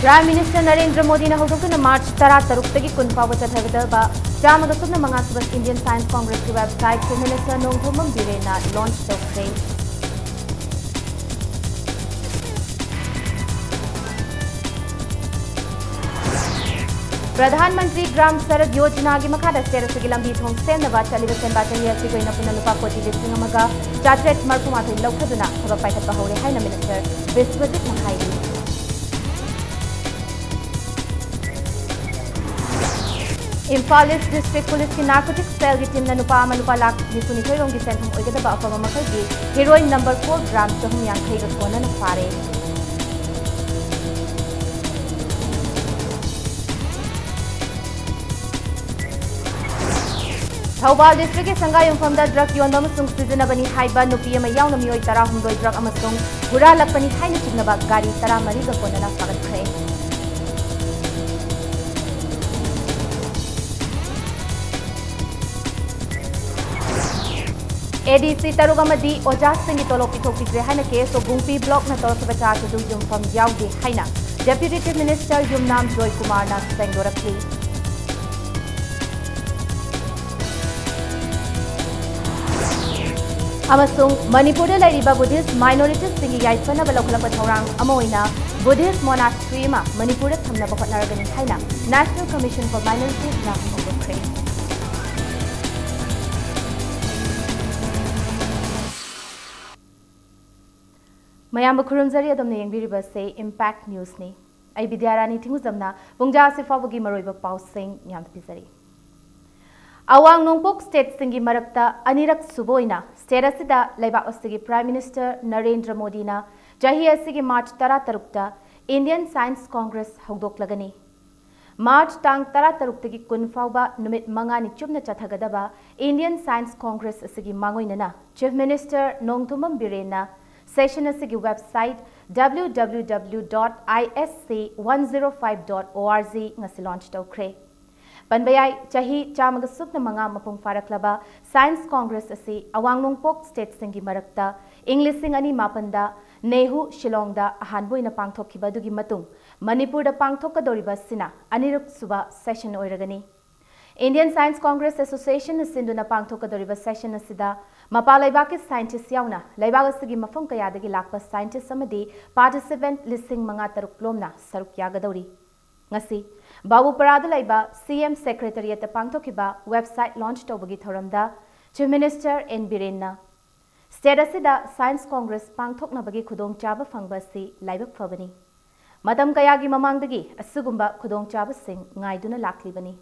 Prime Minister Narendra Modi na hudukna March 13 kun fawa chathagdaba chamaga subna mangasubas Indian Science Congress ki website Chief Minister Nongthomam Birena launch tawkre. Pradhanmantri Gram Sadak Yojana ki makhada state lambi thong semnaba chaliba senba chahi asi koina punna lupa koti lising amaga chatret marpumathai laukhaduna thaba paithatpa hore haina Minister Biswajit Mahairi. Imphal East District Police की narcotics cell की team ने नुपा मनुपा लाख निसुनी खैरों की xanthan ओइगदबा अफवा मखल की heroin number 4 ग्राम चहुम यांखै ग कोना न फारे. Thawbal District के संगा युमफम दा ड्रग योनबा मसुंग सिजनबनी हाइबा नुपी अमा यावना मियोय 13 ड्रग अमसुंग हुरा लकपनी हाइना चिंगनबा गाड़ी 13 ग कोना न फागतखै. ADC Tarugamadi Ojas Singi Tolopi Topi Haina case of Bumpi Block na Torsa to do Jum from Yaudi Haina. Deputy Chief Minister Yumnam Joy Kumar na Sengorapli. Amasung Manipur Lariba Buddhist minorities Singi Yaipana Balokala Torang Amoina Buddhist monastery ma Manipur Tamna Naragani Haina National Commission for Minorities na Ukraine. Mayam Kurumzari Adamne Yangbiriba say Impact News ni. I Bidiarani Tinguzamna, Bungja Sifawagi Maroiba Pausing Yant Pizari. Awang Nongpok State Singi Marakta Anirak Suboina, State Asida Leba Ostigi Prime Minister Narendra Modi na Jahia Sigi March Taratarukta, Indian Science Congress Hogdok Lagani. March Tang Taratarukti Kunfauba Numit Mangani Chubna Chathagadaba, Indian Science Congress Sigi Mangoinana, Chief Minister Nongthomam Birena. Session asigi website www.isc105.org ngasi launch tawkre. Panbayai chahi chamaga sukna manga mapung faraklaba Science Congress asi Awang Nongpok State singi marakta English ani mapanda Nehu Shillongda ahanboina pangthokkiba dugi matung Manipur da pangthokadoriba sina aniruk suba session oiragani. Indian Science Congress Association Sinduna Pangthokadoriba session asida Mapalaibaki scientists yauna Laibagasi Mafung Kayadagi Lakpa scientists samadi participant listing Mangataruk Lomna Saruk Yagadori. Ngasi Babu Parada Laiba CM Secretariat Pangthokiba website launched Tobagi Thoramda Chief Minister N. Birena. State asida Science Congress Pangthokna Bagi Kudong Chaba Fangbasi Laibak Fabani. Madam Kayagi Mamangdagi Asugumba Kudong Chaba Sing Ngaiduna Laklibani.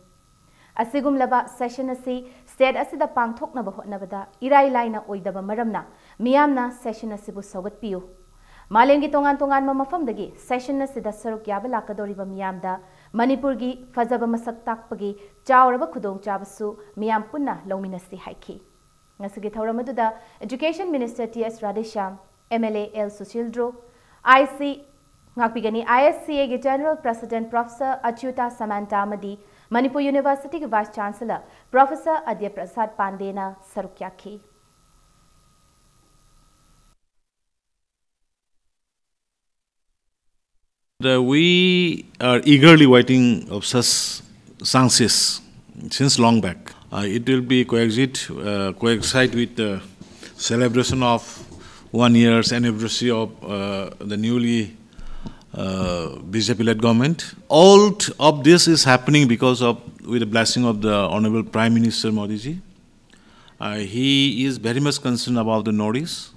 Asigum laba session asi state asida pangthokna bahotnabada irai laina oidaba maramna miyamna session asibu sogat piu malengi tongan mamafamdagi session asida saruk yaba lakadoriba miyamda Manipur gi fazaba masak takpagi chawraba khudong chabasu miyam punna lawminasi haiki ngasigi thawramaduda Education Minister T.S. Radhesham MLA L. Sushildro IC ngakpigani ISCA gi General President Professor Achyuta Samantha Amadi Manipur University के Vice Chancellor Professor Adya Prasad Pandena Sarukyaki. We are eagerly waiting of such chances since long back. It will be coincide with the celebration of 1 year's anniversary of the newly BJP-led government. All of this is happening because of, with the blessing of the Honorable Prime Minister Modi ji. He is very much concerned about the Northeast,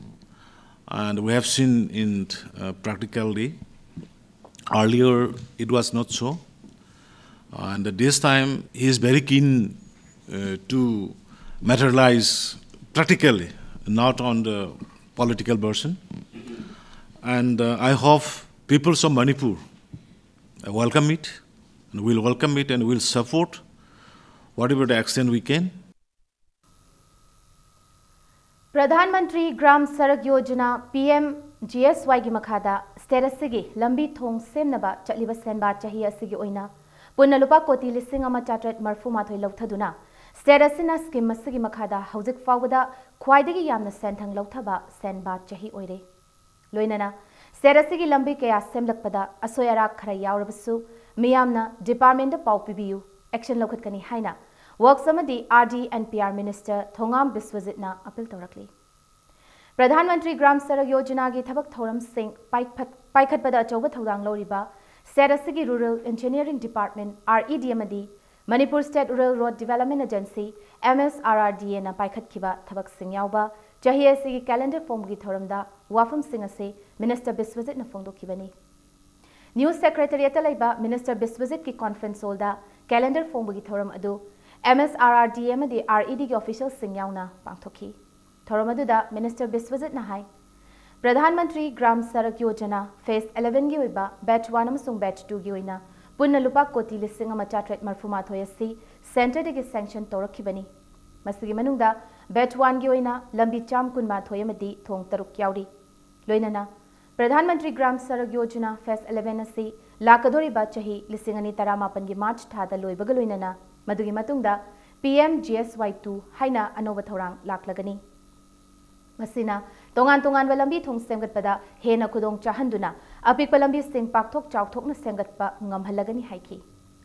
and we have seen in practically. Earlier, it was not so, and this time he is very keen to materialize practically, not on the political version. And I hope people of Manipur welcome it, and will welcome it, and will support whatever the extent we can. Pradhanmantri Gram Sadak Yojana PMGSY gi makhada state asigi lambi thong semnaba chaliba senba chahi asigi oina punna lupa koti lising ama chatret marfu mathoi lauthaduna state asina scheme asigi makhada hauzik fawada khwaidagi yamna senthang lauthaba senba chahi oire loinana State asigi lambi kaya semlakpada asoy arak khara yaurabasu miyamna department da pau pibiyu action lokhatkani haina works amadi RD and PR Minister Thongam Biswajitna appeal tawrakli. Pradhan Mantri Gram Sarak Yojana gi thabak thoram sing paikhatpada achauba thodang loriba State asigi Rural Engineering Department RED amadi Manipur State Rural Road Development Agency MSRRDA na paikhatkiba thabak sing yauba chahi asigi calendar form gi thoramda wafam sing ase Minister Biswajit na phongdokhibani. News Secretariat laiba Minister Biswajit ki conference hall da calendar form gi thoram adu MSRRDA amadi RED ki official sing yauna pangthokhi. Thoram adu da Minister Biswajit na hai Pradhan Mantri Gram Sarak Yojana Phase 11 gi oiba Batch 1 amasung Batch 2 gi oina punna lupa koti lising ama chatret marfuma thoyasi center degi sanction torakhibani. Masigi manungda Batch 1 gi oina lambi cham kunma thoyamadi thong taruk yauri. Loinana Pradhan Mantri Gram Sarak Yojana Phase 11 asi lakadori ba chahi lising ani taramapan gi March thada loibaga loinana madugi matungda PMGSY2 haina anoba thorang laklagani. Masina tongan walambi thong semgatpada hena khudong chahanduna apikpa lambi sing pakthok chawthokna semgatpa ngamhalagani haiki.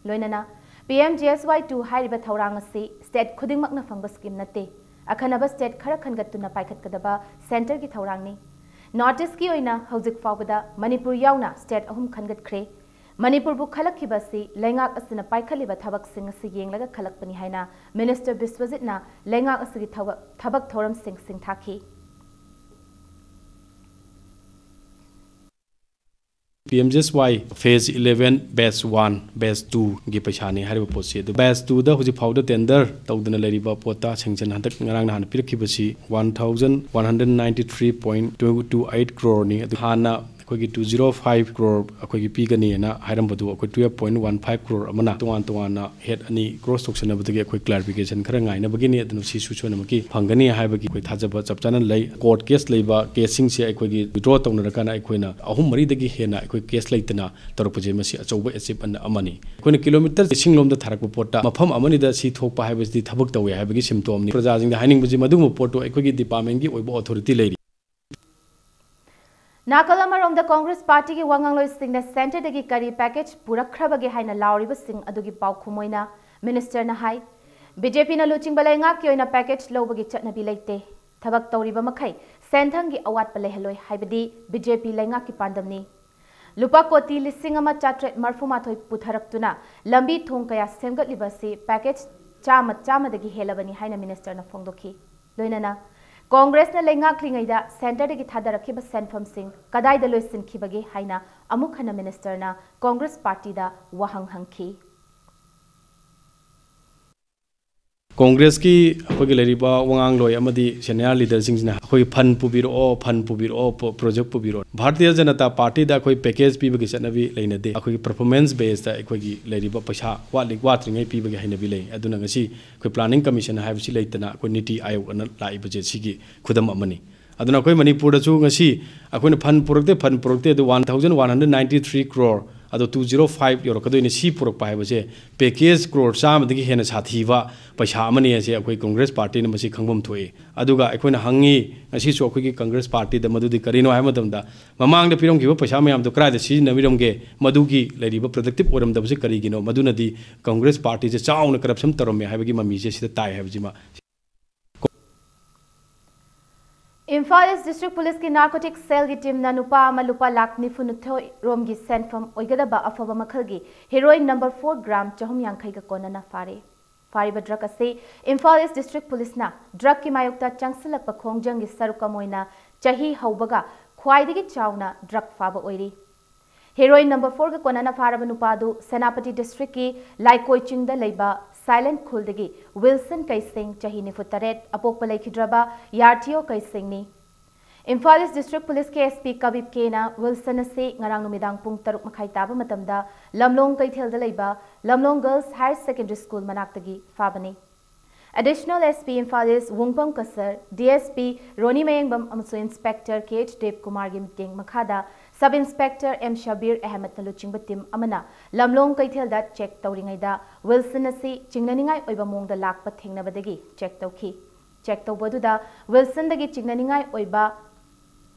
Loinana PMGSY2 hairiba thorang asi state khudingmakna phangba scheme nate akhanaba state khara khangatuna paikhatkadaba center gi thorangni. Notice ki oina hojik fawbada Manipur yauna state ahum khangatkhre Manipur bu khalakibasi lengak asina paikhaliba thabak sing asi yenglaga khalakpani haina Minister Biswajit na lengak asigi thabak thoram sing thakhi. PMGSY Phase 11 Batch 1 Batch 2 gi paisani hariba potsi du Batch 2 da huji phawda tender tawduna leriba pota sanction handak ngarang na han pirkhibasi 1193.228 crore ni hana akogi 205 crore akogi pigani na hairambadu akoi 12.15 crore amana tuan na head ani cross section abudagi akoi clarification khara ngai na bagini adunu si suchona maki phangani haibagi akoi thajaba chapchana lei court case leiba casing se akogi withdraw tawna rakana akoina ahum mari dagi hena akoi case leitana torpuje masi achauba achip an amani akoina kilometer singlom da tharakpa porta mafam amani da si thokpa haibasi thabak tawe haibagi symptom ni projajing da haining buji madum porto akogi department gi oibo authority lei Nakalamarong the Congress Party ki wangangloi sing the center degi kari package purakhrabagi haina lauriba sing adugi pau khumoina minister na hai BJP na luching balai nga ki oina package lobagi chatnabi leite thabak tawriba makhai senthang gi awat palai haloi haibadi BJP lainga ki pandamni lupa koti lisingama chatret marfuma thoi putharaktuna lambi thong kaya semgat libasi package chama degi helabani haina minister na phongdokhi loinana Congress na lenga klingaida center degi thadarakhiba senfam sing kadai da loisin khibagi haina amukhana minister na Congress party da wahang hangki Congress ki akogi leriba wangang loi amadi senior leader singna akoi fund pubiro project pubiro Bharatiya Janata Party da akoi package pibagi chanabi leinade akoi performance based da akoi leriba paisa watringai pibagi hainabi lei aduna ngasi akoi planning commission haibsi leitana akoi niti ayog ana lai budget sigi khudam amani aduna akoi Manipur da chu ngasi akoi fund purakte du 1193 crore ado 205 euro kadoi ni si purok pai base package crore sam digi hena sathiwa paisa amani ase akoi Congress party na masi khangbam thoi aduga akoi na hangi ngasi so akoi Congress party da madudi karino hai madam da mamang da pirom giba paisa mayam do krai da si na mirom ge madugi leriba productive oram da base kari gino maduna di Congress party je chauna corruption tarome haibagi mami je sida tai haibjima Imphal East District Police ki narcotics cell gi team na nupa ama lupa lakh nifunuthoi rom gi sent from oigadaba afaba makhal gi heroin number 4 gram chahum yankhai ga kona na fariba drug ase Imphal East District Police na drug ki mayokta changsilakpa khongjang gi saruka moina chahi haubaga khwaidagi chawna drug faba oiri heroin number 4 ga kona na faraba nupadu Senapati District ki Laikoi chingda leiba Silent Khuldagi Wilson Kaising chahi nifutaret apokpa laikhidraba Yartio Kaising ni Imphal East District Police ke SP Kabib Kena Wilson ase ngarang numidang pung 3 makhai taba matamda Lamlong Kaithel da leiba Lamlong Girls Higher Secondary School manaktagi fabani Additional SP Imphal East Wungpam Kasar DSP Roni Mayengbam amso Inspector KH Dev Kumar gi meeting makhada Sub Inspector M Shabir Ahmed na luchingba team amana Lamlong Kaithel da check tawringaida Wilson ase chingnaningai oiba mongda lakpa thengnabadagi check tawki check tawbaduda Wilson dagi chingnaningai oiba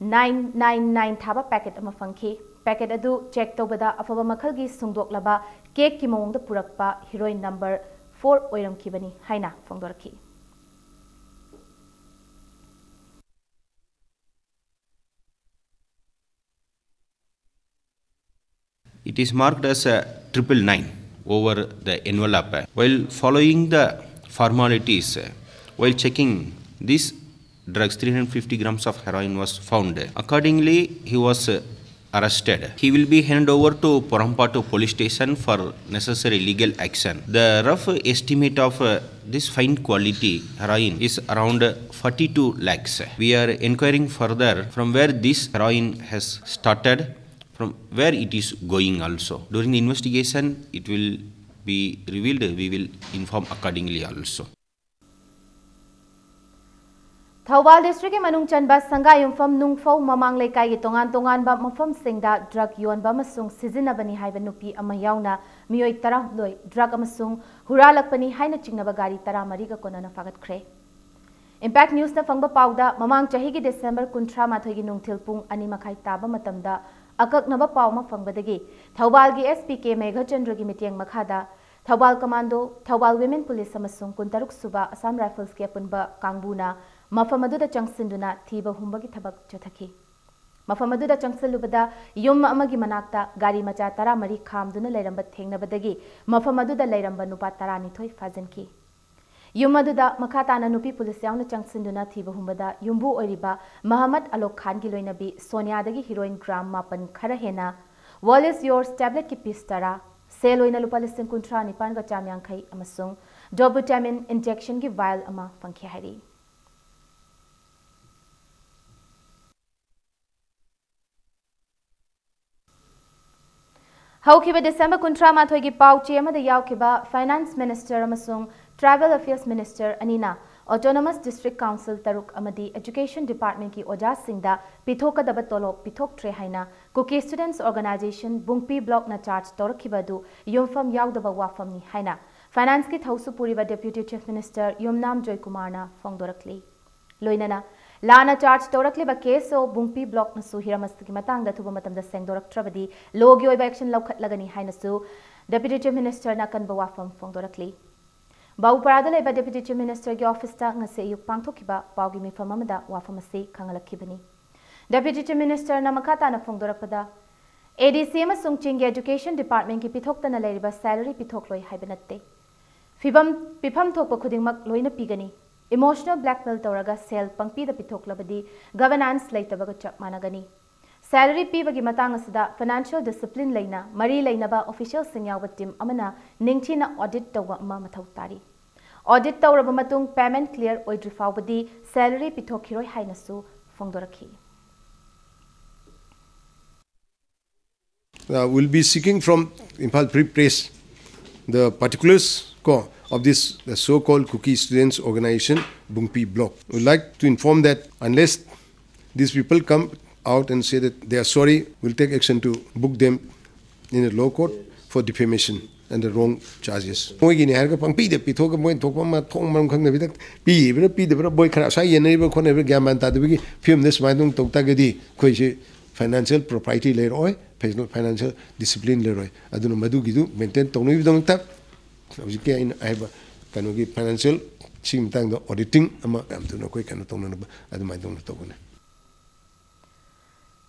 999 थाबा packet अमा फंखी packet अदु check तौबदा अफबा मखलगी सुंगदोकलबा cake की मौंगदा पुरकपा हीरोइन नंबर 4 ओइरमखिबनी हाइना फोंदोरखी। It is marked as a 999 over the envelope. While following the formalities, while checking these drugs, 350 grams of heroin was found. Accordingly, he was arrested. He will be handed over to Porampattu police station for necessary legal action. The rough estimate of this fine quality heroin is around 42 lakhs. We are inquiring further from where this heroin has started, from where it is going also. During the investigation, it will be revealed. We will inform accordingly also. Thoubal district के मनुंग चनबा संगा युमफम नुंगफौ ममांग लेकाई के तोंगान बा मफम सिंगदा drug योनबा अमसुंग सिजिनबनी हाइबा नुपी अमा याउना मियोय 12 drug अमसुंग हुरालकपनी हाइना चिंगनबा गाड़ी 13 का कोनना फागतख्रे। Impact news ना फंगबा पाउदा ममांग चही की डिसेंबर 19 की नुंगथिल पुंग 2 मखाई ताबा मतमदा अककनबा पाउमा फंगबदगी थौबाल की एसपी के मेघचंद्र की मिटिंग मखादा Thoubal commando Thoubal women police अमसुंग 19 सुबा असम राइफल्स के अपुनबा कांगबुना मफम अदुदा चंगसिंदुना थीबा हुंबगी थबक चथखी। मफम अदुदा चंगसिलुबदा युम अमगी मनाक्ता गाड़ी मचा 13 खामदुना लेरंबा थेंगनबदगी मफम अदुदा लेरंबा नुपा 12 फाजनकी। युम अदुदा मखाताना नुपी पुलिस याउना चंगसिंदुना थीबा हुंबदा युम्बु ओइरिबा मोहम्मद अलोक खान की लोइनबी सोनियादगी हीरोइन ग्राम 9 खरा हेना वॉल इज योर्स टैबलेट की पीस 10 सेल ओइना लुपा 19 का चामयांखै अमसुंग डोबुटामिन इंजेक्शन की वायल अमा फंखि हाइरी। हौखिबा डिसेंबर 19 की पाउचे अमदा यावखिबा फाइनेंस मिनिस्टर अमसुंग ट्राइबल अफेयर्स मिनिस्टर अनिना ऑटोनोमस डिस्ट्रिक्ट काउंसिल तरुक अमदी एजुकेशन डिपार्टमेंट की ओजा सिंगदा पिथोकदब तोलोप पिथोक्ट्रे हाइना Kuki students organisation Bungpi block ना चार्ज तौरखिबदु युमफम यावदब वाफमनी हाइना फाइनेंस की थौसुपुरीबा deputy chief minister Yumnam Joy कुमारना फोंदोरखली। लोइनना लाना चार्ज तौरखलिबा केस ओ बुंगपी ब्लॉक नसु हिरामस्त की मतंग थुब मतमदा सेंगदोरक्ट्रबदी लोगी ओइबा एक्शन लौखटलगनी हाइनसु डेप्यूटी चीफ मिनिस्टर ना कनबा वाफम फोंदोरखली। बाउपरादा लेबा डेप्यूटी चीफ मिनिस्टर की ऑफिस ता ngase yuk pangthokiba pawgi mifam amada wafam ase khangalakibani। Deputy chief minister ना मखाता ना फोंदोरकपदा एडीसी अमा सुंगचिंग एजुकेशन डिपार्टमेंट की पिथोक्तना लेरिबा सैलरी पिथोक्लोय हाइबनत्ते पिफम थोकपा खुदिंगमक लोइना पीगनी। इमोशनल ब्लैकमेल तौरगा सेल पंक्पीदा पिथोक्लबदी गवर्नेंस लेतबगा चप मानगनी। सैलरी पीबगी मतंग असदा फाइनेंशियल डिसिप्लिन लेना मरी लेनबा ऑफिशियल सिंग यावबा टीम अमना निंगथिना ऑडिट तौबा अमा मथौ तारी। ऑडिट तौरबा मतुंग पेमेंट क्लियर ओइद्रि फावबदी सैलरी पिथोखिरोय हाइनसु फोंदोरखी। We'll be seeking from Impal Free Press the particulars of this the so-called Cookie Students Organization Bungpi Block. We'd like to inform that unless these people come out and say that they are sorry, we'll take action to book them in a law court for defamation and the wrong charges. Moi gi ni har ka pangpi de pitho ka moi thokpa ma thong mam khang na bidak pi de bra boy khara sa yen ba khone ba gyam ban ta de gi film this mai dong tok ta ga di khoi se financial propriety le roi financial discipline le roi aduna madu gi du maintain tong ni dong ta hojik ke in ai ba kanu gi financial sim tang do auditing ama am tu no koi kanu tong na ba adu mai dong to ne।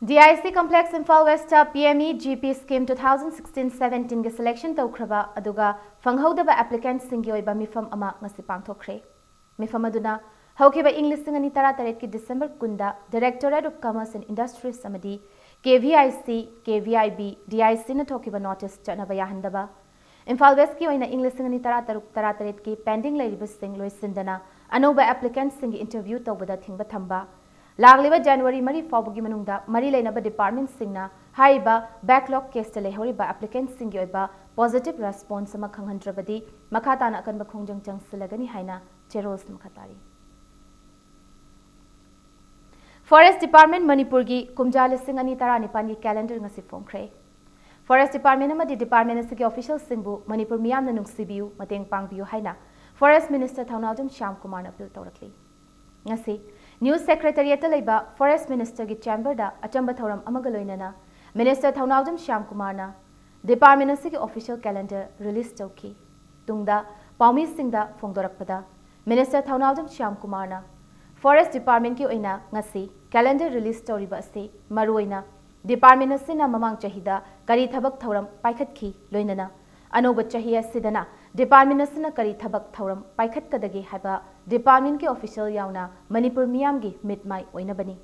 DIC complex Imphal West PME GP scheme 2016-17 के selection तौख्रबा अदुगा फंगहौदबा applicants सिंगी ओइबा मिफम अमा ngasi पांगथोखरे। मिफम अदुना हौखिबा English सिंग 2013 की December 10 Directorate of Commerce and Industries समदी KVIC KVIB DIC न थोखिबा notice चनबा याहंदबा Imphal west की ओइना इंग्लिश सिंग 2013 की पेंडिंग लेरिबा सिंग लोइसिंदना अनोबा applicants सिंगी इंटरव्यू तौबदा थिंगबा थंबा लागलिबा जनवरी 3 फाउबगी मनुंगदा मरी लेनबा डिपार्टमेंट सिंगना हाइबा बैकलॉग केस लेहौरिबा एप्लीकेंट सिंगी ओइबा पॉजिटिव रेस्पॉन्स अमा खंगहनद्रबदी मखाताना अकनबा खोंजंग चंगसिलगनी हाइना चेरोल्स मखातारी। फॉरेस्ट डिपार्टमेंट मणिपुर की कुमजा 2019 की कैलेंडर ngasi फोंख्रे। फॉरेस्ट डिपार्टमेंट अमदी डिपार्टमेंट असगी ऑफिशियल सिंबु मणिपुर मियामना नुंगसिबियु mateंग पांगबियु हाइना forest minister Thounaojam Shyam Kumar appeal तौरखली। ngasi न्यूज़ सेक्रेटरीट लेबा फॉरेस्ट मिनिस्टर की चैम्बर दा अचंबा थौरम अमग लोइनना मिनिस्टर थौनावजम श्याम कुमार ना डिपार्टमेंट की ऑफिशियल कैलेंडर रिलीज तौकी तुंगदा पाउमी सिंगदा फोंदोरकपदा मिनिस्टर थौनावजम श्याम कुमार ना फॉरेस्ट डिपार्टमेंट की ओइना ngasi कैलेंडर रिलीज तौरिबा से मरुइना डिपार्टमेंट असिना ममांग चाहिदा करी थबक थौरम पाइखतखी लोइनना अनोब चाहिए सिदना डिपार्टमेंट असिना करी थबक थौरम पाइखतकदगे हाइबा डिपार्टमेंट के ऑफिशियल यावना मणिपुर मियामगी मिटमाई ओइनबनी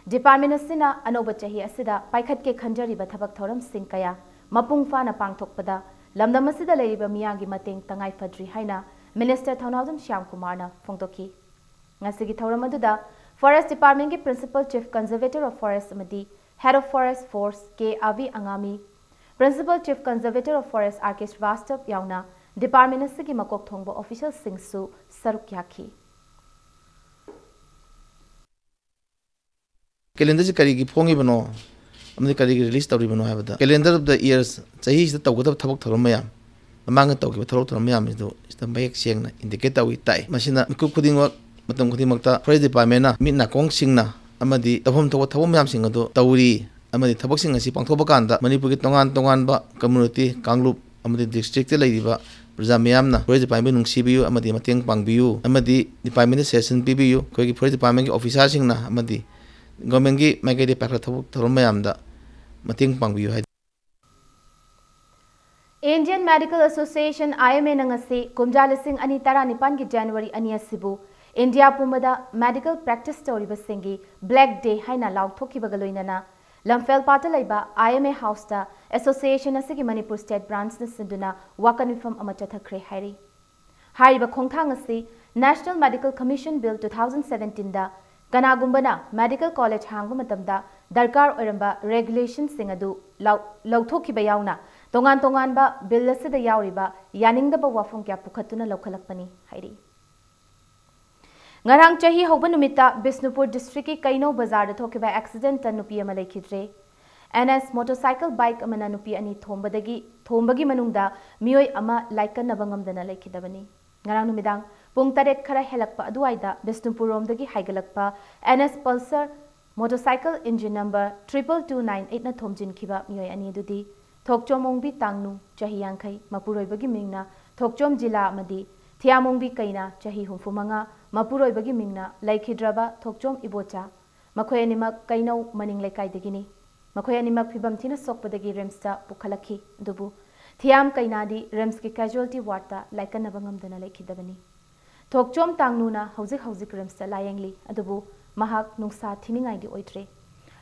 डिपार्टमेंट असिना अनोब चाहिए असिदा पाइखत के खंजरीबा थबक थौरम सिंग कया मपुंग फाना पांगथोकपदा लमदम असिदा लेरिबा मियामगी mateंग तंगाई फद्री हाइना मिनिस्टर थौनावजम श्याम कुमारना फोंदोकी ngasi थौरम अदुदा फॉरेस्ट डिपार्टमेंट के principal chief conservator of forest अमदी हेड ऑफ फॉरेस्ट फोर्स के आवी Angami principal chief conservator of forest R K Srivastava यावना department की मकोक थोंबो ऑफिशियल सिंगसु सरुक याखी कैलेंडर से करी की फोंगी बनो अमने करी की रिलीज तौरी बनो है कैलेंडर ऑफ द इयर्स सही से तौगदब थबक थरम मयाम ममांग तौकी थरक थरम मयाम इदो इस्तम बैक सेंगना इंडिकेट तौई ताई मसिना मिकु खुदिंग मतम खुदिमक्ता फॉरेस्ट डिपार्टमेंट ना मिना कोंग सिंगना अमदी तफम थबक थबम मयाम सिंग अदो तौरी अमदी थबक सिंग असि पांगथोबा कांदा मणिपुर की तोंगान तोंगानबा कम्युनिटी कांगलुप अमदी डिस्ट्रिक्ट लेदिबा प्रजा मैम फॉरेस्ट डिपार्टमेंट नुंसीबियु अमदी मतेंग पांगबियु अमदी डिपार्टमेंट सेशन पीबियु कोई फॉरेस्ट डिपार्टमेंट के ऑफिसर सिंगना अमदी गवर्नमेंट की माइकेदे पाखरा थबक थरम मैमदा मतेंग पांगबियु है इंडियन मेडिकल एसोसिएशन IMA नंगसे कुमजा लिसिंग अनि तरा निपान की जनवरी अनि असिबु इंडिया पुमदा मेडिकल प्रैक्टिस तौरिबसिंगी ब्लैक डे हाइना लाउथोकिबगा लोइनना लमफेल पाटा लेबा IMA हाउस दा एसोसिएशन असगी मणिपुर स्टेट ब्रांच न सिंदुना वाकन विफम अमा चथखरे हाइरी हाइबा खोंथांग असि नेशनल मेडिकल कमीशन बिल 2017 दा कनागुंबना मेडिकल कॉलेज हांगबा मतमदा दरकार ओरंबा रेगुलेशन सिंग अदु लौथोकिबा यावना तोंगान तोंगानबा बिल असिदा यावरिबा यानिंगदबा वाफम क्या पुखतुना लौखलकपनी हाइरी ngarang chahi hoba numita Bisnupur district ki kaino bazar da thokiba accident tan nupi ama lekhidre NS motorcycle bike amana nupi ani thombagi manungda mioi ama laikan nabangam dana lekhidabani ngarang numidang pung taret khara helakpa aduaida Bisnupur romdagi haigalakpa NS pulsar motorcycle engine number 2229 na thomjin khiba mioi ani dudi thokchom ongbi tangnu chahi yankhai mapuroibagi mingna thokchom jila amadi थियामोंबी कईना चाही हुंफुमंगा मपुरोइबगी मिंगना लाइखिद्रबा थोकचोम इबोचा मखोय अनिमक कईनौ मनिंग लेकाइदगिनी मखोय अनिमक फिबम थिना सोकपदगी रिम्सता पुखलखी दुबु Thiyam कईनादी RIMS की casualty वार्डता लाइकनबंगमदना लेखिदबनी Thokchom तांगनुना हौजिक रिम्सता लायंगली अदुबु महाक नुंसा थिनिंगाइदि ओइत्रे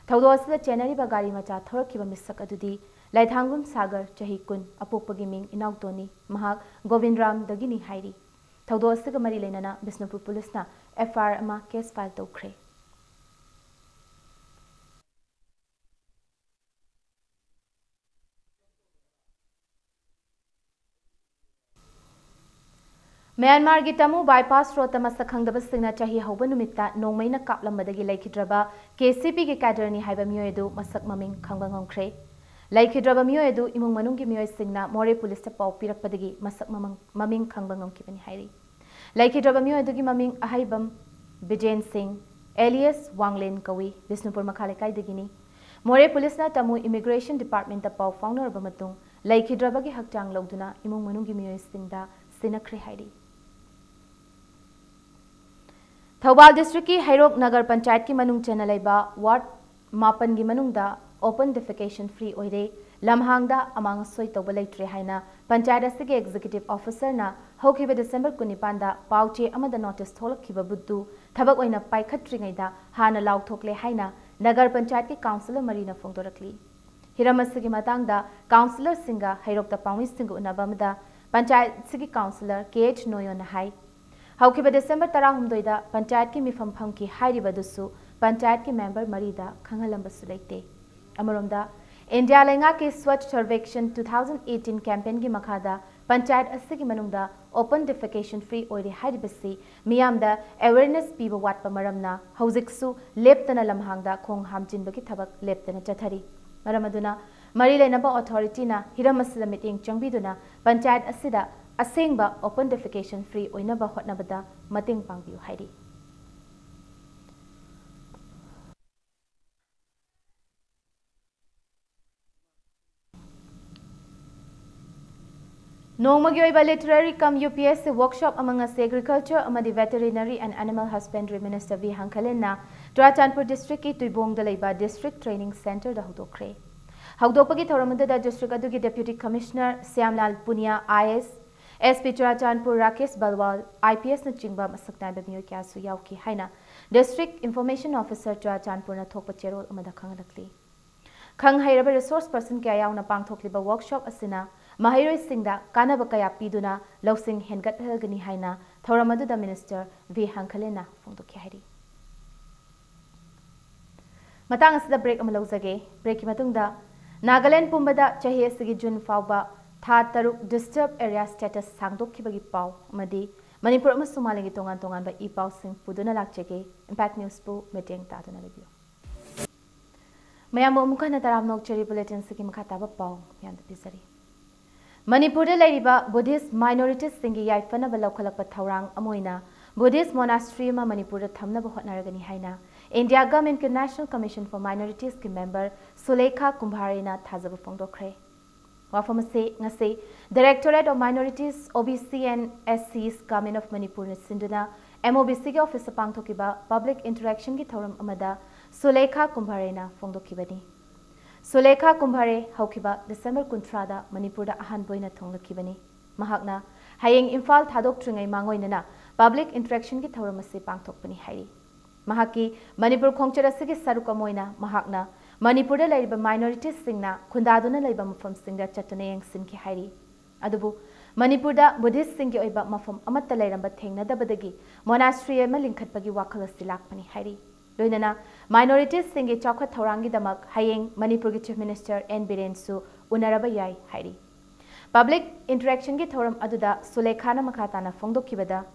थौदोसदा चेनरिबा गाड़ी मचा थोरखिबा मिसक अदुदी लाइथांगुम सागर चाही कुन अपोकपगी Ming इनाउतोनी महाक Govindram दगिनी हाइरी थौदोसगा मरी लेनना Bishnupur police ना FR अमा case file तौखरे Myanmar की तमु बाईपास रोड मसखंगदबसिंगना चाही हौब नुमित्ता नोंमैना कापलंबदगी लेखिद्रबा KCP की कैडरनी हाइबा मियोयदु मसक ममिंग खंगबंगमख्रे लेखिद्रबा मियोयदु इमुंग मनुंगी मियोय सिंगना मोरे पुलिस ता पाउ पिरकपदगी मसक ममिंग खंगबंगमकिबनी हाइरी लेखिद्रबा मियोयदुगी ममिंग अहाइबम बिजेन सिंह एलियस वांगलेन कवी बिष्णुपुर मखालेकाइदगिनी मोरे पुलिस ना तमु इमिग्रेशन डिपार्टमेंट ता पाउ फाउनरबा मतुंग लेखिद्रबगी हक्चांग लौदुना इमुंग मनुंगी मियोय सिंगदा सिनख्रे हाइरी थौबाल डिस्ट्रिक्ट की हैरोक नगर पंचायत की मनुंग चेनलेबा वार्ड मापन की मनुंगदा ओपन डिफिकेशन फ्री ओइरे लमहांगदा अमांग सोई तौब लेट्रे हाइना पंचायत असगे एग्जीक्यूटिव ऑफिसर ना होखिबे डिसेंबर 19 दा पाउचे अमदा नोटिस थोलखिबा बुद्दु थबक ओइना पाइखत्रिङैदा हाना लाउथोकले हाइना नगर पंचायत की काउंसिलर मरीना फोंदोरकली हिरमसगी मतंगदा काउंसिलर सिंगा हैरोक दा पाउमी सिंग उनाबामदा पंचायत सिगी काउंसिलर KH नोयोना हाई हौखिबा डिसेंबर 13 पंचायत की मिफम फमकी हाइरिबदुसु पंचायत की मेंबर मरीदा खंगलंबसु लेते अमरोमदा इंडिया लेंगा के स्वच्छ सर्वेक्षण 2018 कैंपेन की मखादा पंचायत असगी मनुंगदा ओपन डिफिकेशन फ्री ओइरे हाइरिबसी मियामदा अवेयरनेस पीबा वाटपा मरमना हौजिकसु लेप्तना लमहांगदा खोंग हामजिनबगी थबक लेप्तना चथरी मरमदुना मरी लेनबा अथॉरिटीना हिरमसला मीटिंग चंगबिदुना पंचायत असिदा असेंगबा ओपन डिफिकेशन फ्री ओइनबा होटनबदा मतेंग पांगबियु हाइरी Nongmagi oiba literary cum UPSC workshop among us agriculture amadi veterinary and animal husbandry minister V Hankalena Churachandpur district ki Tuibong da leiba district training center da hudokre. Hudokpagi thoramada da district adugi deputy commissioner Syamlal Punia IS SP Churachandpur Rakesh Balwal IPS na chingba masakna ba miyo kya su yauki haina district information officer Churachandpur na thokpa cherol amada khangalakli. Khang hairaba resource person kya yauna pangthokliba workshop asina Mahiroi Singda Kanaba Kaya Piduna Lausing Hengat Helgani Haina Thoramadu da Minister V Hankalena Fongdoki Hari. Matang asida break amalawzage break matungda Nagaland Pumbada Chahi Asigi June Fauba Tha Taruk Disturb Area Status Sangdoki Bagi Pau Madi Manipur Masumalingi Tongan Tongan ba Ipau Sing Puduna Lakchege Impact News Pu Meeting Tatuna Review. Mayamo Mukana Taram Nok Cherry Bulletin Siki Makataba Pau Yanda Pisari. Manipur laiba Buddhist minorities singi yaifana balaukalakpa thaurang amoina Buddhist monastery ma Manipur thamna ba hotnaragani haina India Government ke National Commission for Minorities ke member Sulekha Kumbharina thajaba phongdokre wafamase ngase Directorate of Minorities OBC and SCs Government of Manipur na sinduna MOBC ke office pangthokiba public interaction ki thauram amada Sulekha Kumbharina phongdokibani Sulekha Kumbhare Haukiba December Kuntrada Manipurda Ahan Boina Thonglakibani Mahakna Hayeng Imphal Thadok Tringai Mangoinana Public Interaction ki Thauramasi Pangthokpani Hairi Mahaki Manipur Khongchara Sigi Saruka Moina Mahakna Manipurda Laiba Minorities Singna Kundaduna Laiba Mafam Singda Chatanayang Sinki Hairi Adubu Manipurda Buddhist Singi Oiba Mafam Amatta Lairamba Thengna Dabadagi Monastery Ema Linkhatpagi Wakalasi Lakpani Hairi Loinana minorities singi chokha thorangi damak hayeng Manipur ki Chief Minister N Biren su unaraba yai hairi public interaction ki thoram aduda Sulekhana makhatana phongdokibada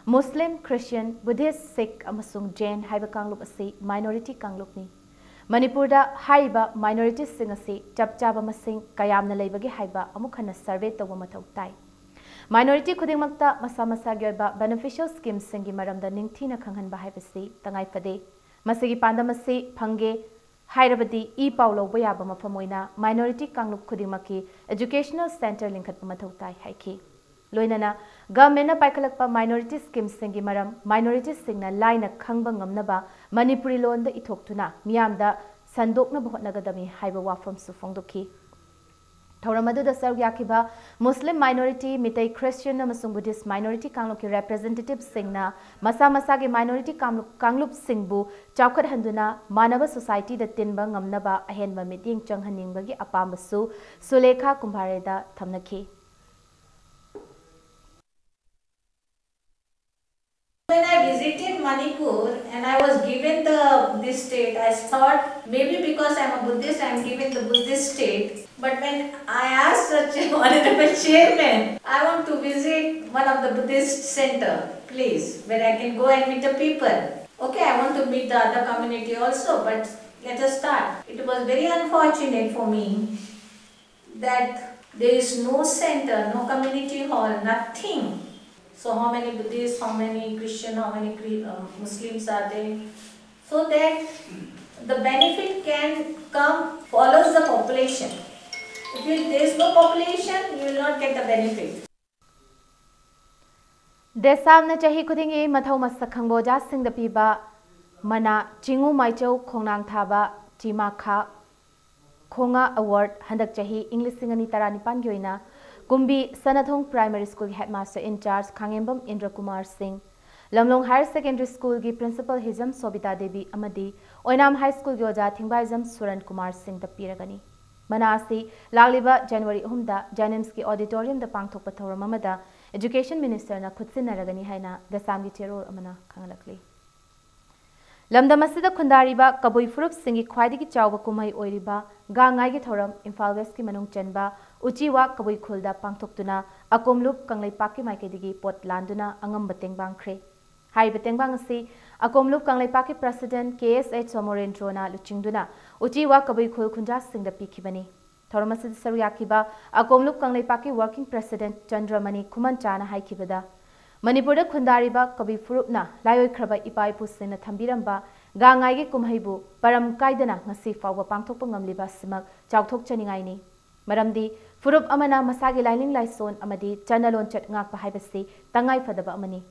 Muslim Christian Buddhist Sikh amasung Jain haiba kanglup asi minority kanglup ni Manipur da haiba minorities sing asi chapchaba masing kayamna leibagi haiba amukhana survey tawa mathau tai minority khudingmakta masa masa gyoiba beneficial schemes singi maramda ningthina khanghanba haibasi tangai fade Masigi Pandamasi Pange Hairabadi E Paulo Boyaba Mafamoina Minority Kanglup Kudimaki Educational Center Linkat Matautai Haiki Loinana Government Paikalakpa Minority Schemes Singi Maram Minority Singna Line Kangbangam Naba Manipuri Lon the Itoktuna Miamda Sandokna Bhotnagadami Haiba Wafam Sufongdoki Thoramadu the Saryakiba Muslim minority Mitay Christian Namasung Buddhist minority Kangluki representative Singna Masa Masagi minority Kanglup Singbu Chaukat Handuna Manava Society the Tinba Ngamnaba Ahenba Meeting Changhaningbagi Apambasu Sulekha Kumbhareda Thamnaki. When I visited Manipur and I was given this state, I thought maybe because I am a Buddhist, I am given the Buddhist state. But when I asked the honorable chairman, I want to visit one of the Buddhist center, please, where I can go and meet the people. Okay, I want to meet the other community also, but let us start. It was very unfortunate for me that there is no center, no community hall, nothing. So how many Buddhists, how many Christian, how many Muslims are there? So that the benefit can come, follows the population. If there is no population, you will not get the benefit. Desamna chahi kudingi mathau masakangboja singda piba mana chingu maichau khongnang thaba chima khonga award handak chahi English singani taranipan gyoina Kumbi Sanathong Primary School Headmaster in charge Khangembam Indra Kumar Singh Lamlong Higher Secondary School gi Principal Hizam Sobita Devi Amadi Oinam High School gyoja Thingbaizam Suran Kumar Singh da piragani Manasi Lagliba January 3 Janims ki auditorium da pangthokpa thoram amada Education Minister na khutsinaragani haina Dasam gi cherol amana khangalakli Lamdamasida Khundariba Kabui Furup Singi Khwaidigi Chawba Kumai Oiriba Gangai gi thoram Imphal West ki manung chenba Uchiwa Kabui Khulda pangthoktuna Akomlup Kanglai Paki Maikidigi Pot Landuna Angam Bateng Bangkre Hai Bateng Bangasi Akomlup Kanglai Paki President KSH Somorendro na Luchingduna Uchiwa Kabui Khul Khunja Singda Pikibani Thoramasid Saruyakiba Akomlup Kanglai Paki Working President Chandramani Kumanchana Haikibada Manipur Khundariba Kabi Furupna Layoy Kraba Ipai Pusina Thambiramba Gangai gi Kumhaibu Param Kaidana Ngasi Fawba Pangthokpa Ngamliba Simak Chawthok Chaningai ni Maramdi furup amana masagi lining laison amadi chanalon chat ngak pa haibasi tangai fadaba amani.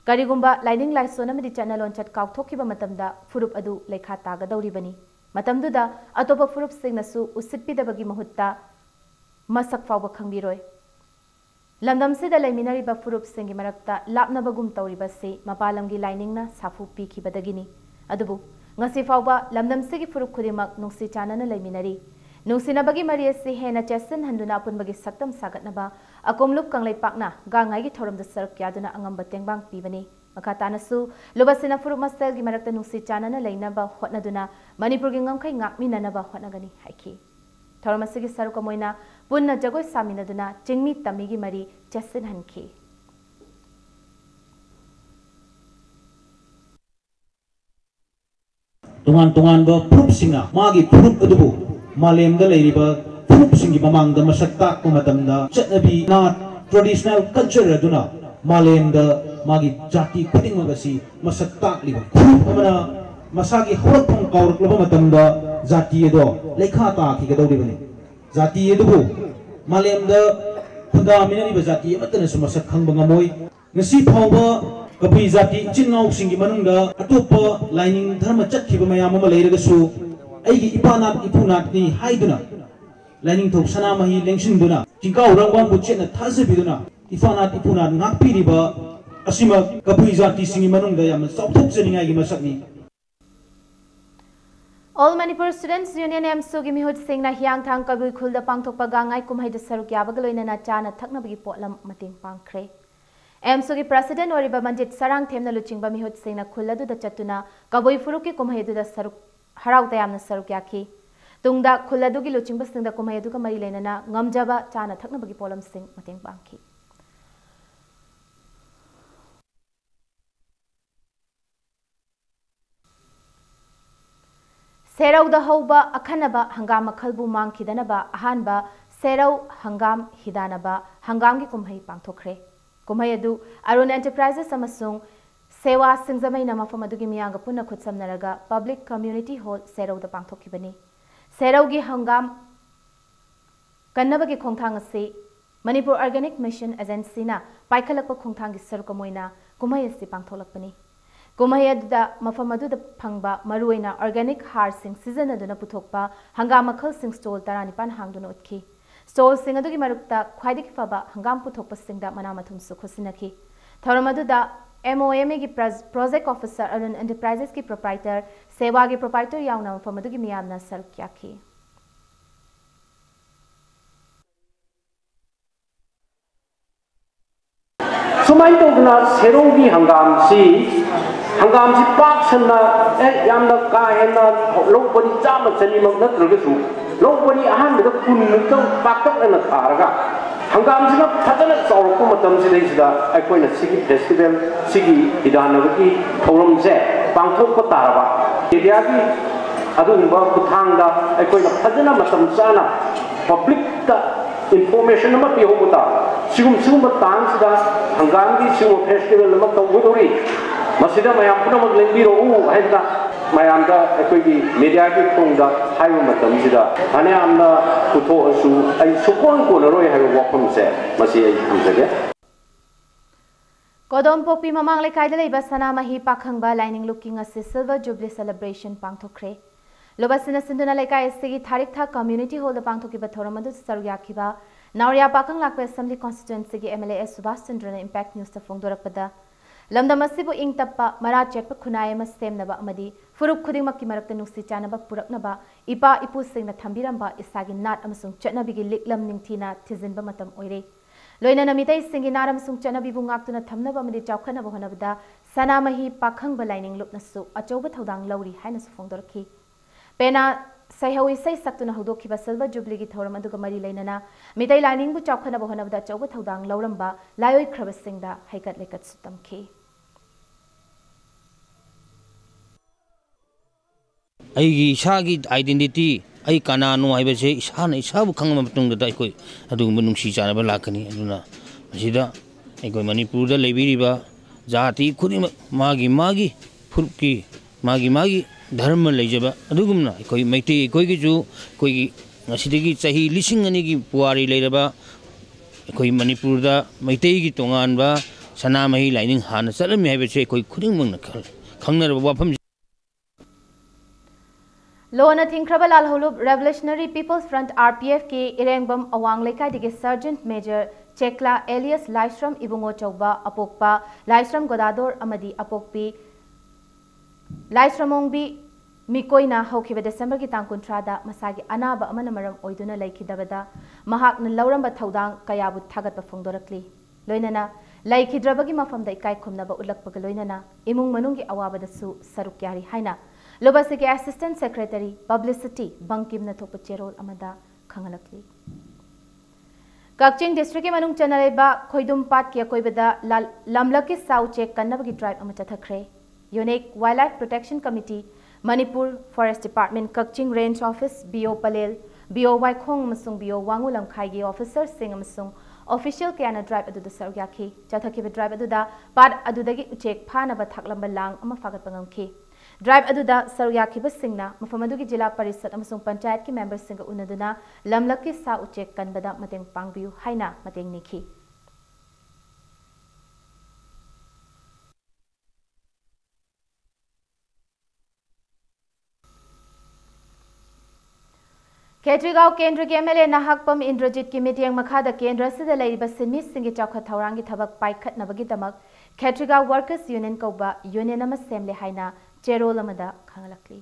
Karigumba lining laison amadi chanalon chat kauthokiba matamda furup adu lekha taga dauribani. Matamduda atopa furup singnasu usitpidabagi mahutta masak fawba khangbiroi. Lamdamsida laiminariba furup singi marakta lapnabagum tauribasi mapalamgi liningna safu pikibadagini. Adubu ngasi fawba lamdamsigi furup khudimak nungsi chanana laiminari. Nungsinabagi mariasi hena chesin handuna apunbagi saktam sagatnaba akomlup kanglai pakna gangai gi thoram da sarak yaduna angam bateng bang pibani. Makatanasu lubasina furup masal gi marakta nungsi chanana lainaba hotnaduna Manipur gi ngamkai ngakminanaba hotnagani haiki. Thoramasigi saruka moina punna jagoi saminaduna chingmi tamigi mari chesin hanki. Tungan ba furup singa magi furup adubu Malemda leiriba furup singi mamangda masakta kumatamda chatnabi na traditional culture aduna malemda magi jati kuding magasi masakta liba furup amana masagi horpong kaur klaba matamda jati edo lekha ta ki gadawribani jati edo malemda khunda minani ba jati amatana sumasak khangba ngamoi ngasi phawba kapui jati chinnaw singi manungda atopa lining dharma chatkiba mayam ama leiragasu Aigi ipanat ipunat ni haiduna lining thok sana mahi lengsinduna tingkau rangwang buchetna thazabiduna ipanat ipunat ngakpiriba asima kapui jati singi manungda yam chawthok janingai gi masakni All Manipur Students Union MSU gi mihut singna hiang thang kabui khulda pangthokpa gangai kumhai da saruk yabagaloina na chana thaknabagi potlam mating pangkhre MSU gi president oriba manjit sarang themna luchingba mihut singna khuladu da chatuna kabui furuki kumhai du da saruk Harau tayamna saruk yaki. Tungda khuladugi luchingba singda kumhai aduga mari lainana ngamjaba chana thaknabagi polam sing mateng pangki. Serau da hauba akhanaba hangam makhalbu mangkhidanaba ahanba serau hangam hidanaba hangamgi kumhai pangthokre. Kumhai adu Arun Enterprises amasung Sewa Singzamai nama Famadugi Miyanga Puna Kutsam Naraga Public Community Hall Serau da Pangthokibani. Serau gi hangam Kannabagi Khongthang ase Manipur Organic Mission Agency na Paikalakpa Khongthang gi Sarukamoina Kumhai ase Pangtholakpani. Kumhai aduda mafamadu da phangba maruina organic har sing season aduna puthokpa hangam makhal sing stall taranipan hangduna utkhi. Stall sing adugi marukta khwaidiki faba hangam puthokpa singda manamathum su khosinakhi. Thoramadu MOMA की project officer Arun enterprises की proprietor सेवा की proprietor यावना फमदु की मियामना sir क्या की सुमाइन तोगना सेरोगी हंगाम सी पाक सन्ना यामना काहेना लोकबनी चाम चनी मग नत्रगसु लोकबनी अहमद कुन नुतौ पाकटना खारगा हंगाम सिना फजना चौरको मतम सिदैसिदा अखोइना सिगी फेस्टिवल सिगी इदानबकी थौरम जे पांथोक तारबा एरियागी अदुंबा खुथांगदा अखोइना फजना मतम चाना पब्लिक ता information nama pihobuta sigum tangsida hangamgi sigum festival nama tawudori masida mayam puna maglembiro haida mayam da ekoi media gi thongda haiwa matam sida ane amna putho asu ai sukon ko naroi haiwa wakom se masi ai amjage Kodom Pokpi Mamang Lekaida Leba Sanamahi Pakhangba Lining Looking a Silver Jubilee Celebration Pangthokre. Lobasina Sinduna Leka Sigi Tarikta Community Hall the Pangthokiba Thoramadu Saruyakiba, Nauria Pakang Lakwe Assembly Constituency MLA Subhash Chandra Impact News to Fongdorapada. Lamda Masibu Ing Tappa, Mara Chepa Kunayama Stem Naba Amadi, Furuk Kudimaki Maraktanusi Chanaba Puraknaba, Ipa Ipu Sing the Tambiramba Isagin Nat Amasung Chetnabigi Liklam Ningtina Tizinba Matam Oire. Loina Namita singing Naram Sung Chanabi Bungak to Tamnaba Midi Chaukan of Honabda, Sanamahi Pakang Balining Luknasu, a Jobatodang Lowry Highness Fongdorki. Pena Sahawi say Saktuna Hodoki Silver Jubilee Toramadu Mari Lanana, Mitai Lining Bu Chaukan of Honabda Jobatodang Loramba, Lioi Krabasingda, Haikat Lekat Sutamki. I Shagi identity. I cannot know I was a son, it's how come up to the Daiko, I do Munshi Chanaba Lakani, Luna. Sida, I go Manipur, the Leviba, Zati, Kudim, Magi, Purki, Magi, Dharma Lejaba, Adugumna, Koi Mati, Koigu, Koi ngasi chahi lising ani gi puari leiraba koi Manipur da maitai gi tongan ba sana mahi lining han salami haibe che koi khuding mang na khangnar ba wafam Lona Thinkraba Lal Holub Revolutionary People's Front RPF ke Irengbam Awang Lekai dige Sergeant Major Chekla Elias Laisram Ibungo Chauba Apokpa Laisram Godador Amadi Apokpi Laisramongbi Mikoina Hokiba December ki tang kuntrada masagi anaba amana maram oiduna laikidabada mahakna lauramba thaudang kayabu thagat ba phongdorakli loinana laikidrabagi mafamda ikai khumnaba ulakpaga loinana imung manungi awabadasu saruk yari haina Lobasigi Assistant Secretary Publicity Bankim Nathokpa Cherol Amada Khangalakli Kakching District Manung Chanareba Khoidum Pat Ki Akoibada Lamlaki Sau Check Kannabagi Tribe Amachathakre Unique Wildlife Protection Committee Manipur Forest Department Kakching Range Office BO Palel BO Waikhong Masung BO Wangulam Khaigi Officers Sing Masung Official Kiana Tribe Aduda Sargyaki Chathakiba Tribe Aduda Pat Adudagi Uchek Phanaba Thaklamba Lang Ama Fagat Pangamki Drive aduda Saryakhiba Singna Mafamadughi Jila Parisad amasung Panchayat ki members singa unaduna lamlaki sa uchek kanbada mateng pangbiu haina mateng nikhi Ketrigao Kendra ki MLA Nahakpam Indrajit ki meeting makhada Kendra sida lairiba sinmi singi chawkha thaurangi thabak paikhat nabagi damak Ketrigao Workers Union kauba union ama semle haina Cherol Amada Khangalakli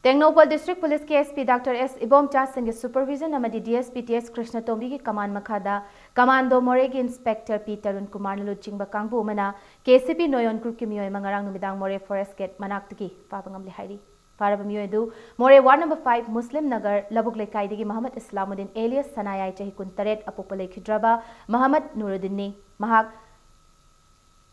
Tengnopal District Police KSP Dr. S. Ibomcha Singh supervision amadi DSP TS Krishna Tombi ki command makhada Commando Moregi Inspector P. Tarun Kumar Luchingba Kangbu Mana KCP Noyon Group ki miyoy mangarang numidang More Forest Gate Manaktaki Pabangamli Hairi Farab miyoydu More Ward number 5 Muslim Nagar Labuk Lekai digi Muhammad Islamuddin alias Sanayai Chahi Kuntaret Apopale Khidraba Muhammad Nuruddin ni Mahak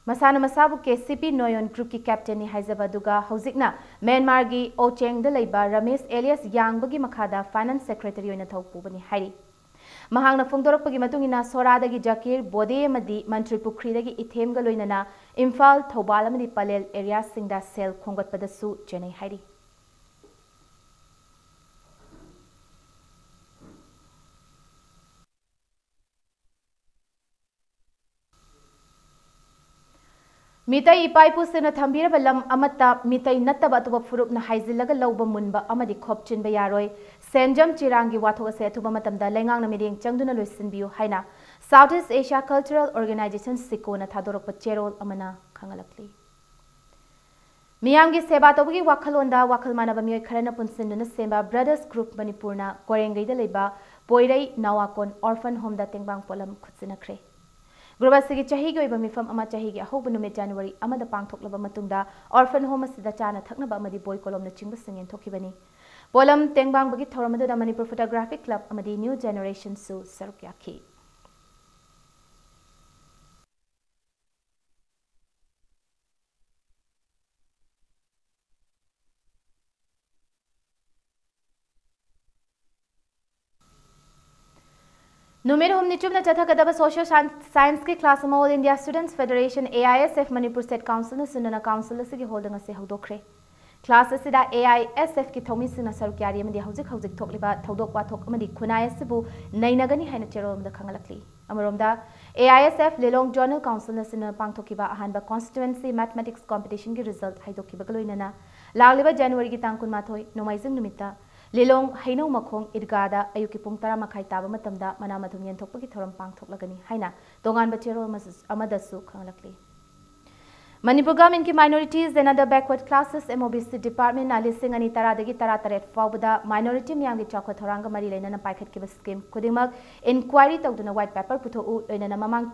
Masana Masabu KCP Noyon Group ki captain ni Haizabaduga Hauzikna Myanmar gi Ocheng da Leiba Ramesh alias Yangbagi Makhada Finance Secretary oina thawpubani hairi Mahangna phongdorakpagi matungina Soradagi Jakir Bode amadi Mantri Pukridagi Ithemga loinana Imphal Thobal amadi Palel area singda sel khongatpadasu chenai hairi Mitai Ipaipu Sina Thambira Balam Amata Mitai Nataba to Furup na Haizilaga Loba Munba Amadi Kopchin Bayaroi Senjam Chirangi Watoga Setuba Matamda Lengang na Meeting Changduna Luisin Biu Haina Southeast Asia Cultural Organization Sikona Thadorok Cherol Amana Kangalakli Miyamgi Seba Tobugi Wakalonda Wakalmana Bamio Karana Punsinduna Semba Brothers Group Manipurna Korengai de Leba Boirei Nawakon Orphan Home da Tengbang Polam Kutsinakre Grubasigi Chahigo Mifam Ama Chahigi Hobunume January Amada Pangtok Laba Matunda Orphan Home Sida Chana Taknaba Amadi Boy Column Chimba Singing Tokibani Polam Tengbang Bagi Thoramadu da Manipur Photographic Club Amadi New Generation Su Sarukyaki Numero humni chumna chatha kadaba social science ki class ma All India Students Federation AISF Manipur State Council na sunana council asigi holding ase hawdokre class asida AISF ki thomi sina sarukyari amadi hawjik thokliba thodok wathok amadi khunai asibu nainagani haina cherol amda khangalakli amaromda AISF Lelong Journal Council na sunana pangthokiba ahanba constituency mathematics competition ki result haidokiba galoinana lagliba January ki tang kunmathoi nomaizing numita Lelong Haino Makong Idgada Ayuki Pungtara Makai Taba Matamda Manamatum Yentokpaki Thoram Pangthoklagani Haina Dongan Bachero Amadasu Khangalakli Manipur government ki minorities and other backward classes MOBC department alising ani taradagi tarataret fawbada minority miyamgi chakwa thoranga mari leinana paikhat ki scheme kudingmak inquiry tawduna white paper putho leinana mamang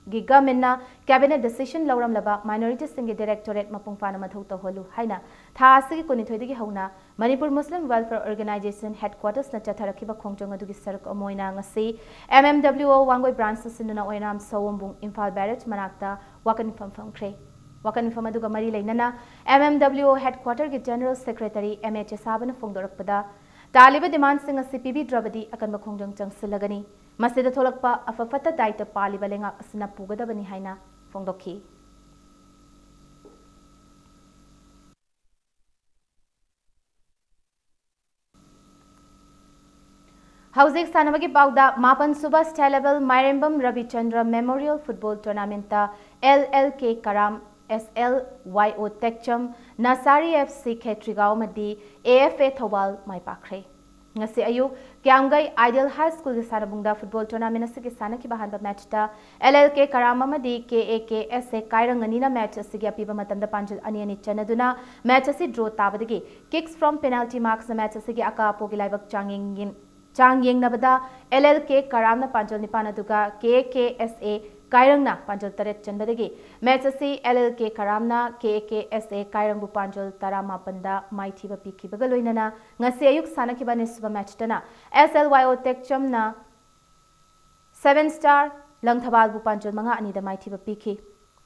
gi government na cabinet decision lauram laba minority singi directorate mapung pana mathau to holu haina tha asigi koni thoidagi hauna Manipur Muslim Welfare Organization headquarters na chatharakiba khongjong adugi sarak amoina ngasi MMWO wangoi branch sinuna oinam sawombung Imphal barrage manakta wakan famkre wakan famaduga mari leinana MMWO headquarter ki general secretary MH Sabana phongdorakpada Taliba demand singa CPB Drabadi akan makhongjong changsilagani masida tholakpa afafata daita paliba lenga asna pugadabani haina phongdokhi Hauzik sanamagi pauda Mapan Suba State Level Mairembam Ravichandra Memorial Football Tournament LLK Karam SLYO Techcham Nasari FC Khetrigao Madi AFA Thawal Mai Pakre ngasi ayu Kyamgai Ideal High School gi sanabungda football tournament asigi sanaki bahanba match ta LLK Karama Madi KAKSA Kairangani na match asigi apiba matamda panjul ani ani chanaduna match asi draw tabadagi kicks from penalty marks na match asigi aka apogi laibak Changyeng Nabada LLK Karamna Panjal Nipana Duga KKSA Kairangna Panjal Taret Chanbadagi match asi LLK Karamna KKSA Kairangbu Panjal Tarama Panda Maithiba Piki Bagaloinana ngasi ayuk sanaki bane suba match tana SLYO Techcham na 7-star Langthabal bu Panjal manga ani da Maithiba Piki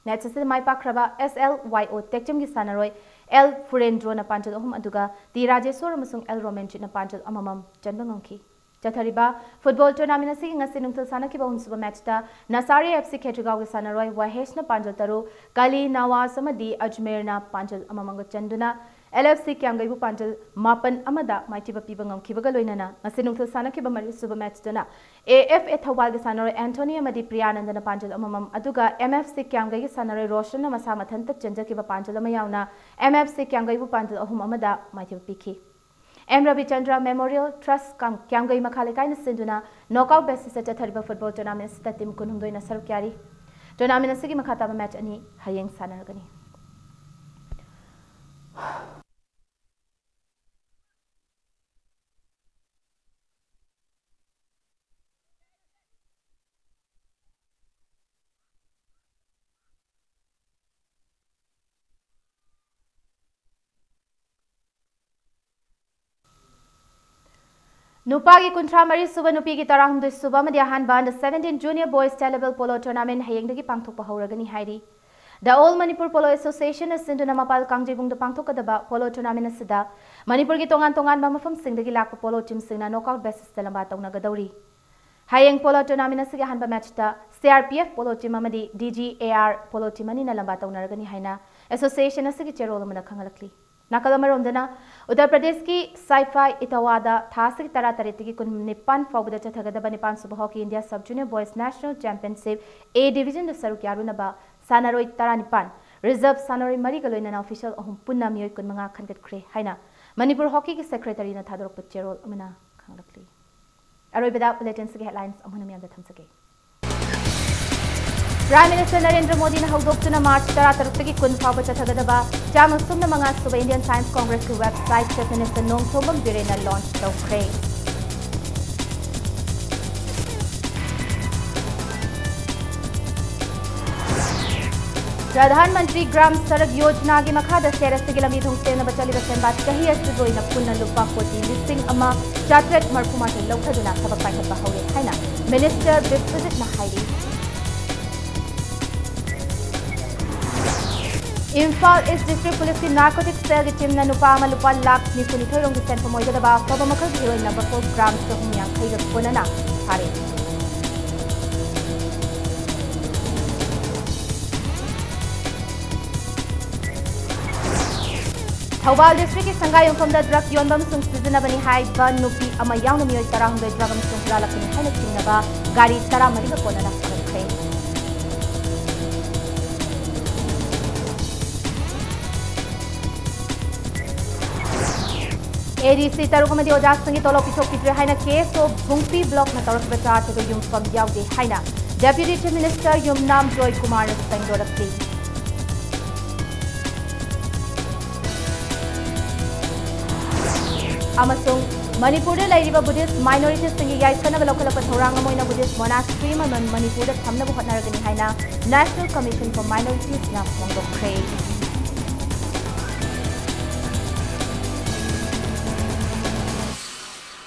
match asi mai pakraba SLYO Techcham gi sanaroi L Furendro na Panjal ohum aduga Di Rajeswar amasung L Romanchit na Panjal amamam chanbangangki Chathariba football tournament asigi ngasi nungthal sanaki ba unsuba match ta Nasari FC Khetrigao gi sanaroi Wahesh na Panjal taru Kali Nawaz amadi Ajmer na Panjal amamang chanduna LFC Kyamgai bu Panjal Mapan amada Maitiba Pibangam Kibagaloinana ngasi nungthal sanaki ba mari suba match tana AFA Thawal gi sanaroi Anthony amadi Priyananda na Panjal amamam aduga MFC Kyamgai gi sanaroi Roshan na masa mathanta chanja ki ba Panjal amayauna MFC Kyamgai bu Panjal ahum amada Maitiba Piki M. Ravichandra Memorial Trust Kyamgai Makhalikai na sinduna knockout basis sa Chathariba football tournament sa team kunhungdoy na sarukyari. Tournament sige makataba match ani hayeng sanaragani. Nupagi Kuntra Mari Suba Nupi ki Tarahumdu Suba Madiahan Band 17 Junior Boys State Level Polo Tournament Hayengdagi Pangthokpa Hauragani Hairi. The All Manipur Polo Association is Sinduna Mapal Kangjibung the Pangthokadaba Polo Tournament Sida. Manipur ki Tongan Mamafam Singdagi Lakpa Polo Team Singna knockout basis Telambata Nagadori. Hayeng Polo Tournament Siga Hanba Matchta CRPF Polo Team Amadi DGAR Polo Team Manina Lambata Naragani Haina Association Asigi Cherolamana Kangalakli. Nakalamarondana Uttar Pradesh ki Sci-Fi Itawada Thasik Taratariti kun Nipan Fawda Chatagada Nipan Super Hockey India Sub Junior Boys National Championship A Division the Sarukyarunaba Sanaroi Taranipan Reserve Sanaroi Marigaloina official Ohum Punna Mioy kun Manga Kangat Kre Haina Manipur Hockey ki Secretary na Thadrok Pachero Amana Kanglakli Aroi Beda Bulletin Sigi Headlines Amunamiam the Thamsake Prime Minister Narendra Modi na hawdokuna March 13 kun fawba chathagadaba Jamang sumna mga suba Indian Science Congress ki website Chief Minister Nongthombam Birena launch tawkre. Pradhan Mantri Gram Sarak Yojana ki makhada sera sigilami thongse na bachali basenbat kahi asiboi na punna lupa koti listing ama chatret marpumati lokaduna sabak paikhat bahaure haina Minister Biswajit na hairi. Imphal East District Police की narcotics cell की team ने नुपामा लुपा लाख निकुनिथोई रोंग Saint फमोइदा दबा फबा मखल की heroine number 4 ग्राम सहुमियां खैग कोनना हारे Thawal District की Sangai उफमदा drug योनबम सुंग सिजनबनी high बन नुपी अमा याउन मियोय तराहुंगै ड्रगम सुंग लालकनि हाइना चिंगनबा गाड़ी तरा मरिगा कोनना फरखै ADC Tarukamadi Ojas Sangi Tolo Pitok Pitre Haina case of Bungpi Block na Tarak Bata to the Yum from Yaude Haina. Deputy Chief Minister Yumnam Joy Kumar Sangora Plea. Amasung Manipur Laiba Buddhist minorities Singi Yaisana local Patoranga Buddhist monastery Manipur Tamna Buhatnaragani Haina National Commission for Minorities na Mongo Cray.